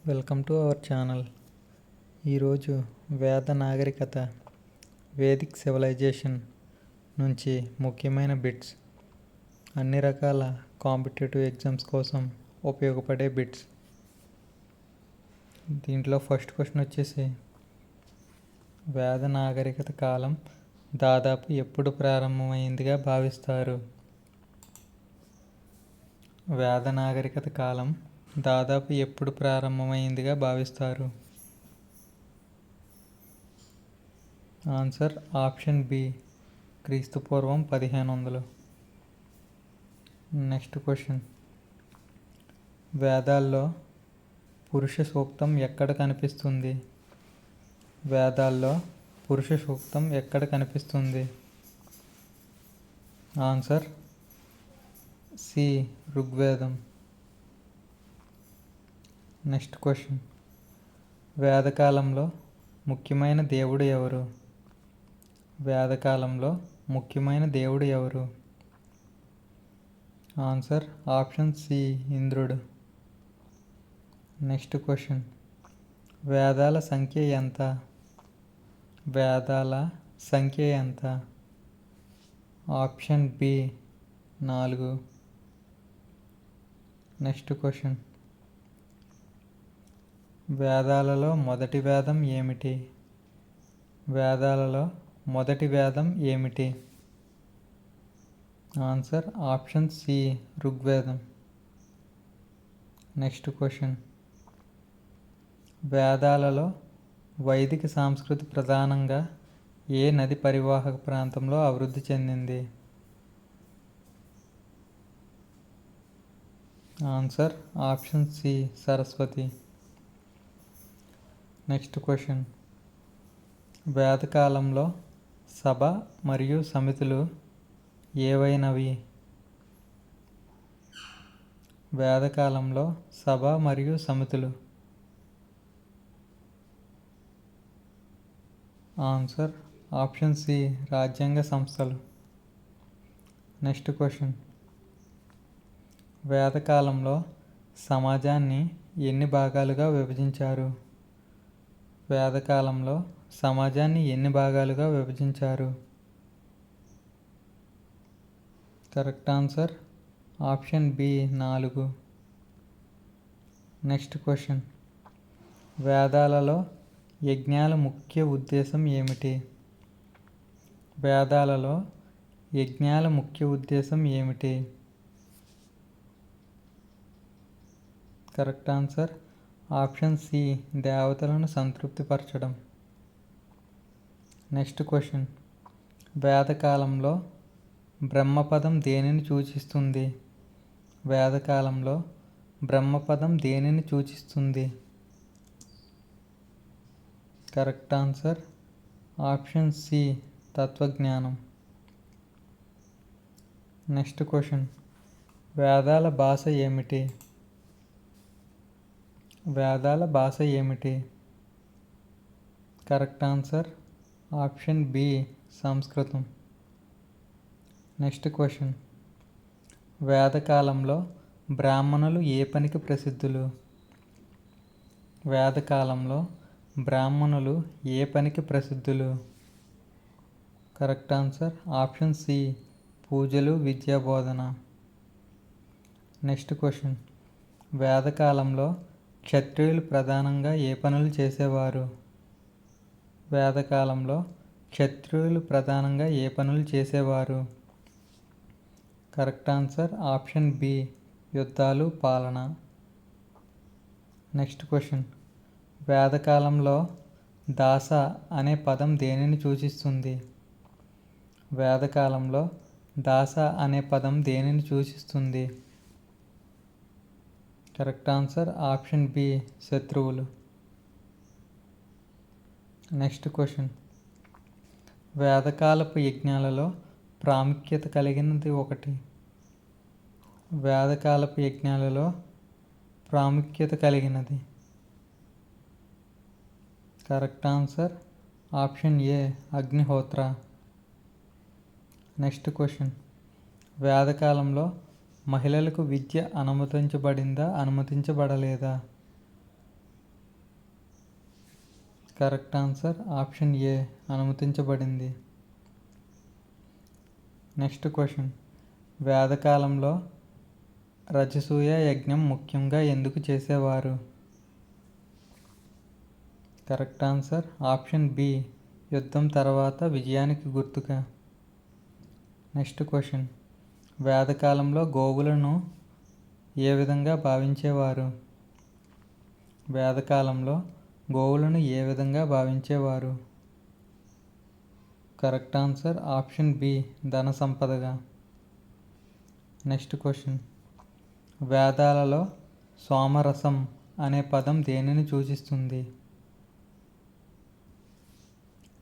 Welcome to our channel. ఈరోజు వేద నాగరికత వేదిక్ సివిలైజేషన్ నుంచి ముఖ్యమైన బిట్స్, అన్ని రకాల కాంపిటేటివ్ ఎగ్జామ్స్ కోసం ఉపయోగపడే బిట్స్. దీంట్లో ఫస్ట్ క్వశ్చన్ వచ్చేసి, వేద నాగరికత కాలం దాదాపు ఎప్పుడు ప్రారంభమైందిగా భావిస్తారు? వేద నాగరికత కాలం దాదాపు ఎప్పుడు ప్రారంభమైందిగా భావిస్తారు? ఆన్సర్ ఆప్షన్ బి, క్రీస్తుపూర్వం 1500. నెక్స్ట్ క్వశ్చన్, వేదాల్లో పురుష సూక్తం ఎక్కడ కనిపిస్తుంది? వేదాల్లో పురుష సూక్తం ఎక్కడ కనిపిస్తుంది? ఆన్సర్ సి, ఋగ్వేదం. నెక్స్ట్ క్వశ్చన్, వేదకాలంలో ముఖ్యమైన దేవుడు ఎవరు? వేదకాలంలో ముఖ్యమైన దేవుడు ఎవరు? ఆన్సర్ ఆప్షన్ సి, ఇంద్రుడు. నెక్స్ట్ క్వశ్చన్, వేదాల సంఖ్య ఎంత? వేదాల సంఖ్య ఎంత? Option B, 4. నెక్స్ట్ క్వశ్చన్, వేదాలలో మొదటి వేదం ఏమిటి? వేదాలలో మొదటి వేదం ఏమిటి? ఆన్సర్ ఆప్షన్ సి, ఋగ్వేదం. నెక్స్ట్ క్వశ్చన్, వేదాలలో వైదిక సంస్కృతి ప్రధానంగా ఏ నది పరివాహక ప్రాంతంలో అభివృద్ధి చెందింది? Answer option C, Saraswati. Next question, వేదకాలంలో సభ మరియు సమితులు ఏవైనవి? వేదకాలంలో సభ మరియు సమితులు. ఆన్సర్ ఆప్షన్ సి, రాజ్యాంగ సంస్థలు. నెక్స్ట్ క్వశ్చన్, వేదకాలంలో సమాజాన్ని ఎన్ని భాగాలుగా విభజించారు? వేదకాలంలో సమాజాన్ని ఎన్ని భాగాలుగా విభజించారు? Correct answer option B, 4. Next question, వేదాలలో యజ్ఞాల ముఖ్య ఉద్దేశం ఏమిటి? వేదాలలో యజ్ఞాల ముఖ్య ఉద్దేశం ఏమిటి? కరెక్ట్ ఆన్సర్ ఆప్షన్ సి, దేవతలను సంతృప్తిపరచడం. నెక్స్ట్ క్వశ్చన్, వేదకాలంలో బ్రహ్మపదం దేనిని సూచిస్తుంది? వేదకాలంలో బ్రహ్మపదం దేనిని సూచిస్తుంది? కరెక్ట్ ఆన్సర్ ఆప్షన్ సి, తత్వజ్ఞానం. నెక్స్ట్ క్వశ్చన్, వేదాల భాష ఏమిటి? వేదాల భాష ఏమిటి? కరెక్ట్ ఆన్సర్ ఆప్షన్ బి, సంస్కృతం. నెక్స్ట్ క్వశ్చన్, వేదకాలంలో బ్రాహ్మణులు ఏ పనికి ప్రసిద్ధులు? వేదకాలంలో బ్రాహ్మణులు ఏ పనికి ప్రసిద్ధులు? కరెక్ట్ ఆన్సర్ ఆప్షన్ సి, పూజలు, విద్యాబోధన. నెక్స్ట్ క్వశ్చన్, వేదకాలంలో క్షత్రియులు ప్రధానంగా ఏ పనులు చేసేవారు? వేదకాలంలో క్షత్రియులు ప్రధానంగా ఏ పనులు చేసేవారు? కరెక్ట్ ఆన్సర్ ఆప్షన్ బి, యుద్ధాలు, పాలన. నెక్స్ట్ క్వశ్చన్, వేదకాలంలో దాస అనే పదం దేనిని సూచిస్తుంది? వేదకాలంలో దాస అనే పదం దేనిని సూచిస్తుంది? కరెక్ట్ ఆన్సర్ ఆప్షన్ బి, శత్రువులు. నెక్స్ట్ క్వశ్చన్, వేదకాలపు యజ్ఞాలలో ప్రాముఖ్యత కలిగినది ఒకటి. వేదకాలపు యజ్ఞాలలో ప్రాముఖ్యత కలిగినది. కరెక్ట్ ఆన్సర్ ఆప్షన్ ఏ, అగ్నిహోత్ర. నెక్స్ట్ క్వశ్చన్, వేదకాలంలో మహిళలకు విద్య అనుమతించబడిందా, అనుమతించబడలేదా? కరెక్ట్ ఆన్సర్ ఆప్షన్ ఏ అనుమతించబడింది. నెక్స్ట్ క్వశ్చన్, వేదకాలంలో రజసూయ యజ్ఞం ముఖ్యంగా ఎందుకు చేసేవారు? కరెక్ట్ ఆన్సర్ ఆప్షన్ బి యుద్ధం తర్వాత విజయానికి గుర్తుగా. నెక్స్ట్ క్వశ్చన్, వేదకాలంలో గోవులను ఏ విధంగా భావించేవారు? వేదకాలంలో గోవులను ఏ విధంగా భావించేవారు? కరెక్ట్ ఆన్సర్ ఆప్షన్ బి ధన సంపదగా. నెక్స్ట్ క్వశ్చన్, వేదాలలో సోమరసం అనే పదం దేనిని సూచిస్తుంది?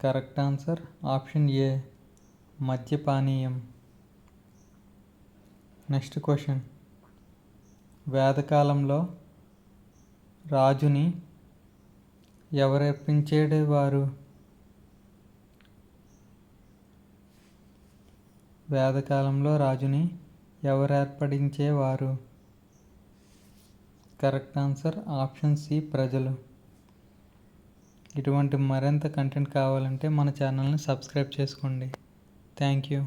కరెక్ట్ ఆన్సర్ ఆప్షన్ ఏ మద్యపానీయం. నెక్స్ట్ క్వశ్చన్, వేదకాలంలో రాజుని ఎవరర్పించేవారు? వేదకాలంలో రాజుని ఎవరు ఏర్పడించేవారు? కరెక్ట్ ఆన్సర్ ఆప్షన్ సి ప్రజలు. ఇటువంటి మరింత కంటెంట్ కావాలంటే మన ఛానల్ని సబ్స్క్రైబ్ చేసుకోండి. Thank you.